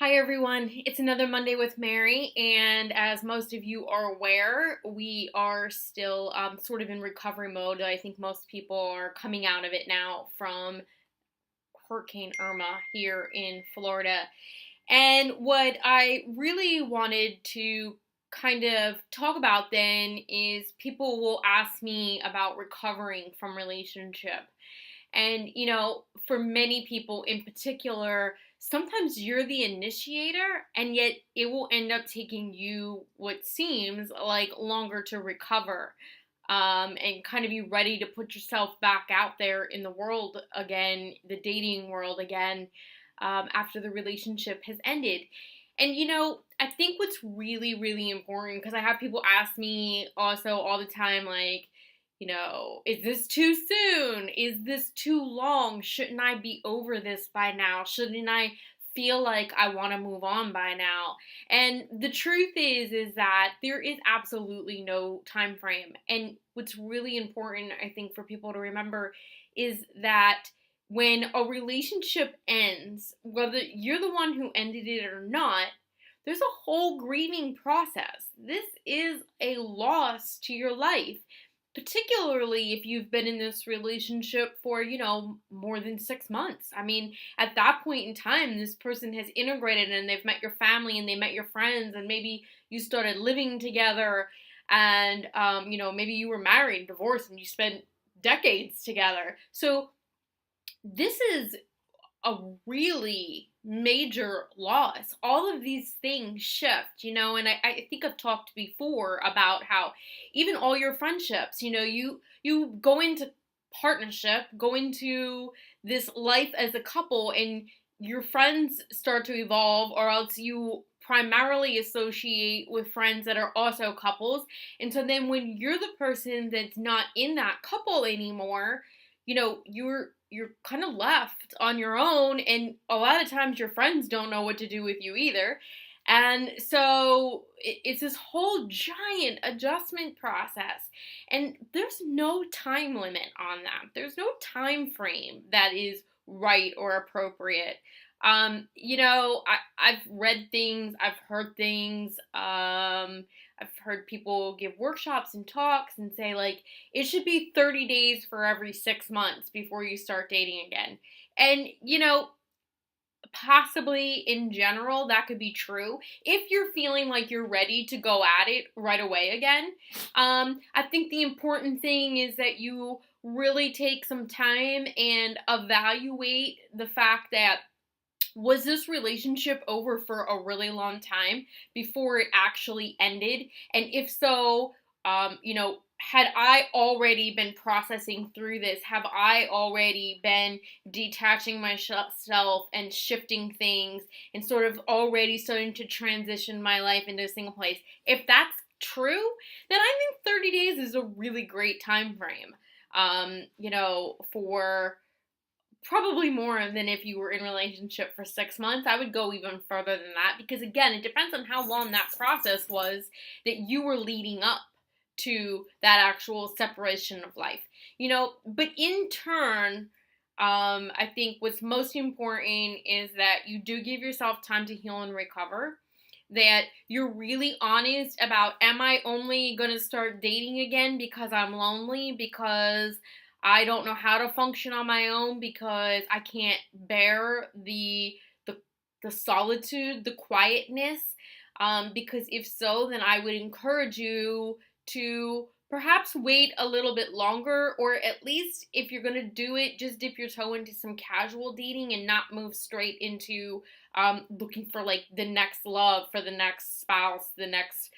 Hi everyone, it's another Monday with Mary, and as most of you are aware, we are still sort of in recovery mode. I think most people are coming out of it now from Hurricane Irma here in Florida. And what I really wanted to kind of talk about then is people will ask me about recovering from relationship. And, for many people in particular, sometimes you're the initiator, and yet it will end up taking you what seems like longer to recover, and kind of be ready to put yourself back out there in the world again, the dating world again, after the relationship has ended. And I think what's really, really important, because I have people ask me also all the time, like, is this too soon? Is this too long? Shouldn't I be over this by now? Shouldn't I feel like I want to move on by now? And the truth is that there is absolutely no time frame. And what's really important, I think, for people to remember is that when a relationship ends, whether you're the one who ended it or not, there's a whole grieving process. This is a loss to your life, particularly if you've been in this relationship for, more than 6 months. I mean, at that point in time, this person has integrated and they've met your family and they met your friends, and maybe you started living together, and, maybe you were married, divorced, and you spent decades together. So this is a really major loss. All of these things shift, and I think I've talked before about how even all your friendships, you go into partnership, go into this life as a couple, and your friends start to evolve, or else you primarily associate with friends that are also couples. And so then when you're the person that's not in that couple anymore, you're kind of left on your own, and a lot of times your friends don't know what to do with you either. And so it's this whole giant adjustment process, and there's no time limit on that. There's no time frame that is right or appropriate. I've read things, I've heard things, I've heard people give workshops and talks and say, like, it should be 30 days for every 6 months before you start dating again. And, possibly in general, that could be true if you're feeling like you're ready to go at it right away again. I think the important thing is that you really take some time and evaluate the fact that, was this relationship over for a really long time before it actually ended? And if so, had I already been processing through this? Have I already been detaching myself and shifting things and sort of already starting to transition my life into a single place? If that's true, then I think 30 days is a really great time frame, for probably more than if you were in a relationship for 6 months. I would go even further than that, because again, it depends on how long that process was that you were leading up to that actual separation of life. But in turn, I think what's most important is that you do give yourself time to heal and recover. That you're really honest about, am I only going to start dating again because I'm lonely, because I don't know how to function on my own, because I can't bear the solitude, the quietness. Because if so, then I would encourage you to perhaps wait a little bit longer, or at least if you're gonna do it, just dip your toe into some casual dating and not move straight into looking for like the next love, for the next spouse, the next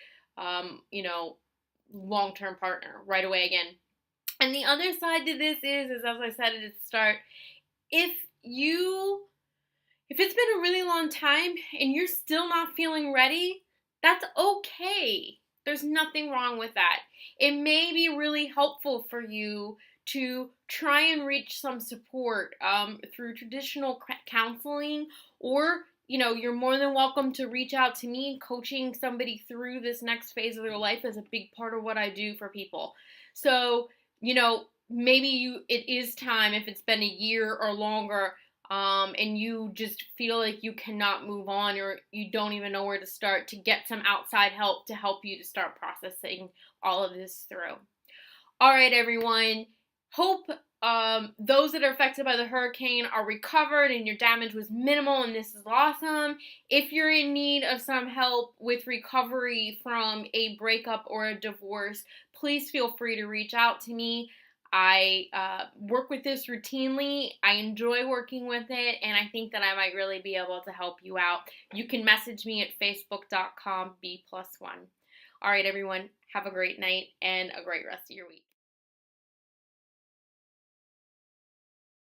long-term partner right away again. And the other side to this is as I said at the start, if you if it's been a really long time and you're still not feeling ready, that's okay. There's nothing wrong with that. It may be really helpful for you to try and reach some support through traditional counseling, or you're more than welcome to reach out to me. Coaching somebody through this next phase of their life is a big part of what I do for people. So, maybe it is time, if it's been a year or longer, and you just feel like you cannot move on or you don't even know where to start, to get some outside help to help you to start processing all of this through. All right, everyone. Hope those that are affected by the hurricane are recovered and your damage was minimal, and this is awesome. If you're in need of some help with recovery from a breakup or a divorce, please feel free to reach out to me. I work with this routinely. I enjoy working with it, and I think that I might really be able to help you out. You can message me at facebook.com B+1. All right, everyone. Have a great night and a great rest of your week.